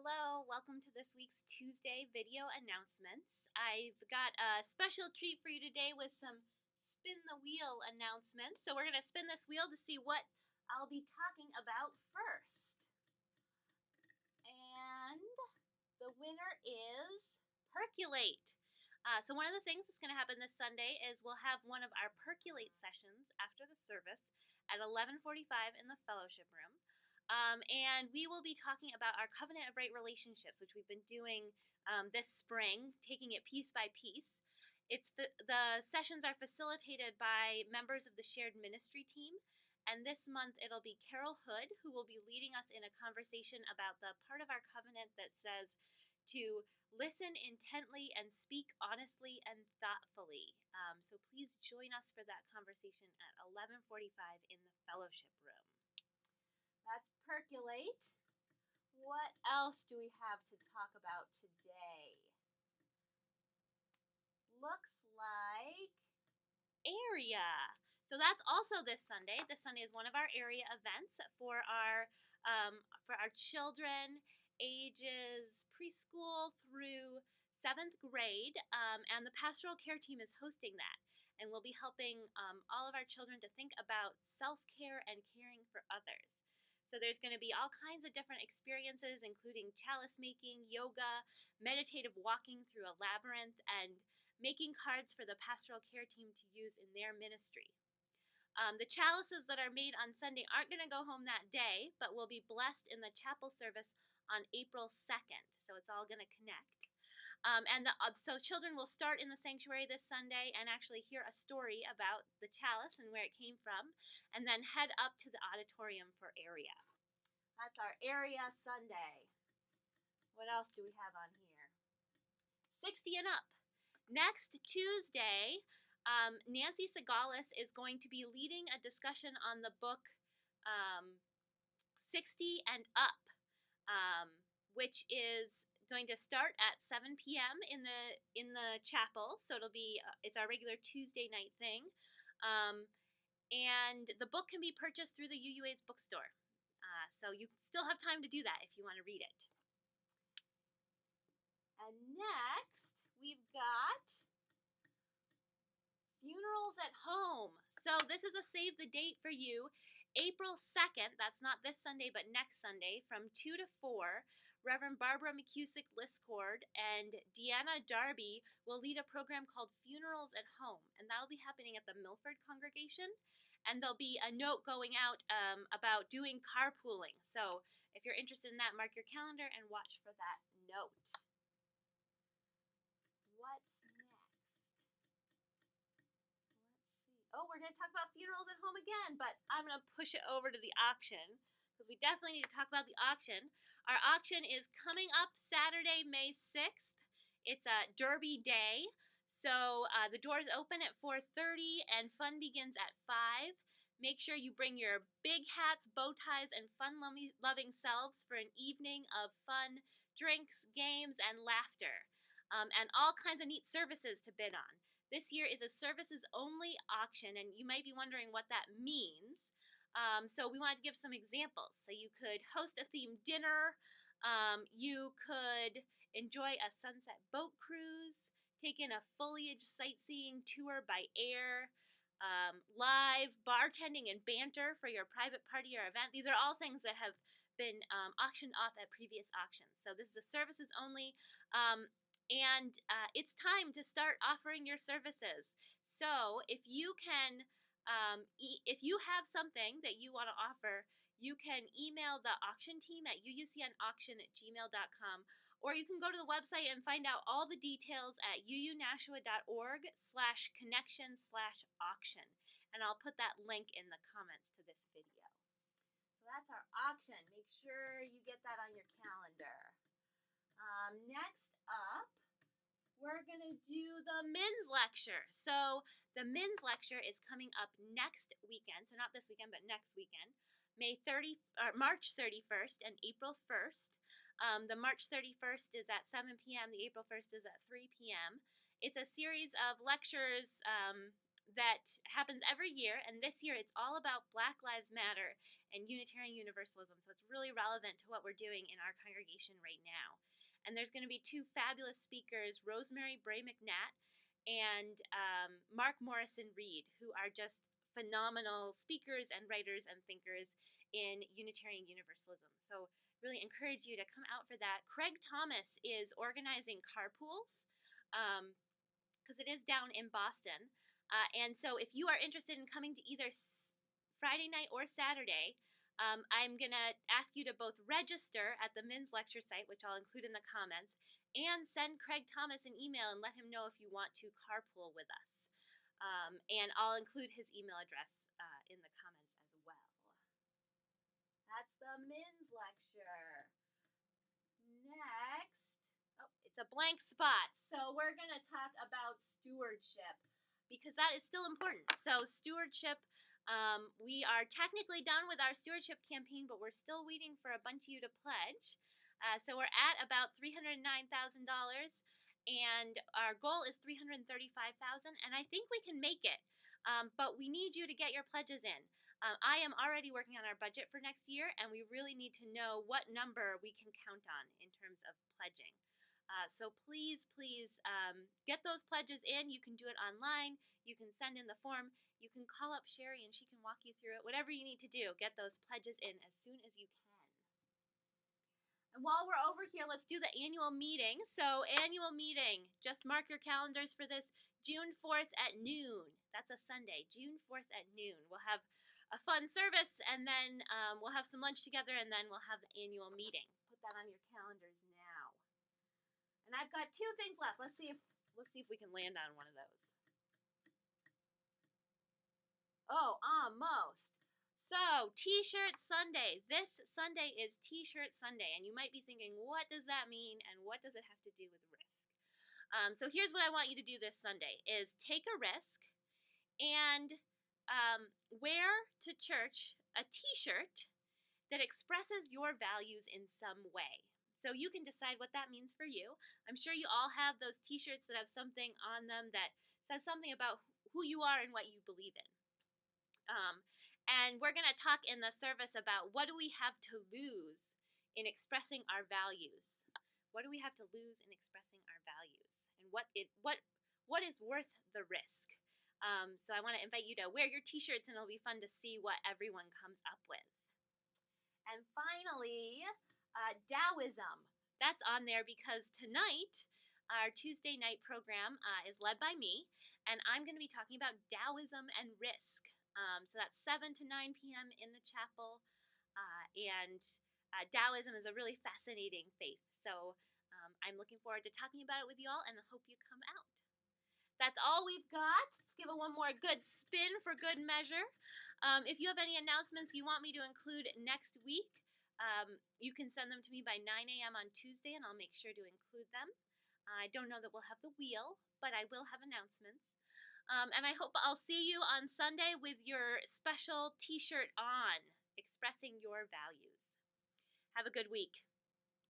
Hello, welcome to this week's Tuesday video announcements. I've got a special treat for you today with some spin the wheel announcements. So we're going to spin this wheel to see what I'll be talking about first. And the winner is Percolate. So one of the things that's going to happen this Sunday is we'll have one of our Percolate sessions after the service at 11:45 in the fellowship room. And we will be talking about our covenant of right relationships, which we've been doing this spring, taking it piece by piece. The sessions are facilitated by members of the shared ministry team, and this month it'll be Carol Hood who will be leading us in a conversation about the part of our covenant that says to listen intently and speak honestly and thoughtfully. So please join us for that conversation at 11:45 in the fellowship room. That's Percolate. What else do we have to talk about today? Looks like area. So that's also this Sunday. This Sunday is one of our area events for our children ages preschool through 7th grade, and the pastoral care team is hosting that. And we'll be helping all of our children to think about self-care and caring for others. So there's going to be all kinds of different experiences, including chalice making, yoga, meditative walking through a labyrinth, and making cards for the pastoral care team to use in their ministry. The chalices that are made on Sunday aren't going to go home that day, but will be blessed in the chapel service on April 2nd. So it's all going to connect. So children will start in the sanctuary this Sunday and actually hear a story about the chalice and where it came from, and then head up to the auditorium for area. That's our area Sunday. What else do we have on here? 60 and up. Next Tuesday, Nancy Segalis is going to be leading a discussion on the book 60 and Up, which is going to start at 7 p.m. in the chapel. So it's our regular Tuesday night thing, and the book can be purchased through the UUA's bookstore. So you still have time to do that if you want to read it. And next, we've got funerals at home. So this is a save the date for you. April 2nd, that's not this Sunday, but next Sunday, from 2 to 4, Reverend Barbara McCusick Liscord and Deanna Darby will lead a program called Funerals at Home, and that'll be happening at the Milford congregation. And there'll be a note going out about doing carpooling. So if you're interested in that, mark your calendar and watch for that note. What's next? Let's see. Oh, we're going to talk about funerals at home again, but I'm going to push it over to the auction because we definitely need to talk about the auction. Our auction is coming up Saturday, May 6th. It's a Derby Day. So the doors open at 4:30 and fun begins at 5. Make sure you bring your big hats, bow ties, and fun-loving selves for an evening of fun, drinks, games, and laughter. And all kinds of neat services to bid on. This year is a services-only auction, and you might be wondering what that means. So we wanted to give some examples. So you could host a themed dinner. You could enjoy a sunset boat cruise, take in a foliage sightseeing tour by air, live bartending and banter for your private party or event. These are all things that have been auctioned off at previous auctions. So this is a services only. And it's time to start offering your services. So if you can, if you have something that you want to offer, you can email the auction team at uucnauction@gmail.com, or you can go to the website and find out all the details at uunashua.org/connection/auction. And I'll put that link in the comments to this video. So that's our auction. Make sure you get that on your calendar. Next up, we're going to do the men's lecture. So the men's lecture is coming up next weekend. So not this weekend, but next weekend. March 31st and April 1st. The March 31st is at 7 p.m. The April 1st is at 3 p.m. It's a series of lectures that happens every year, and this year it's all about Black Lives Matter and Unitarian Universalism, so it's really relevant to what we're doing in our congregation right now. And there's going to be two fabulous speakers, Rosemary Bray McNatt and Mark Morrison Reed, who are just phenomenal speakers and writers and thinkers in Unitarian Universalism. So really encourage you to come out for that. Craig Thomas is organizing carpools because it is down in Boston. And so if you are interested in coming to either Friday night or Saturday, I'm going to ask you to both register at the men's lecture site, which I'll include in the comments, and send Craig Thomas an email and let him know if you want to carpool with us. And I'll include his email address in the comments as well. That's the men's lecture. Next, it's a blank spot. So we're going to talk about stewardship because that is still important. So stewardship, we are technically done with our stewardship campaign, but we're still waiting for a bunch of you to pledge. So we're at about $309,000, and our goal is $335,000, and I think we can make it. But we need you to get your pledges in. I am already working on our budget for next year, and we really need to know what number we can count on in terms of pledging. So please get those pledges in. You can do it online. You can send in the form. You can call up Sherry, and she can walk you through it. Whatever you need to do, get those pledges in as soon as you can. And while we're over here, let's do the annual meeting. So annual meeting, just mark your calendars for this, June 4th at noon. That's a Sunday, June 4th at noon. We'll have a fun service, and then we'll have some lunch together, and then we'll have the annual meeting. Put that on your calendars now. And I've got two things left. Let's see if we can land on one of those. Oh, almost. So, T-Shirt Sunday. This Sunday is T-Shirt Sunday, and you might be thinking, what does that mean, and what does it have to do with risk? So here's what I want you to do this Sunday, is take a risk and wear to church a T-shirt that expresses your values in some way. So you can decide what that means for you. I'm sure you all have those T-shirts that have something on them that says something about who you are and what you believe in. And we're going to talk in the service about what do we have to lose in expressing our values. What do we have to lose in expressing our values? And what is worth the risk? So I want to invite you to wear your T-shirts, and it'll be fun to see what everyone comes up with. And finally, Taoism. That's on there because tonight, our Tuesday night program is led by me, and I'm going to be talking about Taoism and risk. So that's 7 to 9 p.m. in the chapel, and Taoism is a really fascinating faith. So I'm looking forward to talking about it with you all, and I hope you come out. That's all we've got. Let's give it one more good spin for good measure. If you have any announcements you want me to include next week, you can send them to me by 9 a.m. on Tuesday, and I'll make sure to include them. I don't know that we'll have the wheel, but I will have announcements. And I hope I'll see you on Sunday with your special T-shirt on, expressing your values. Have a good week.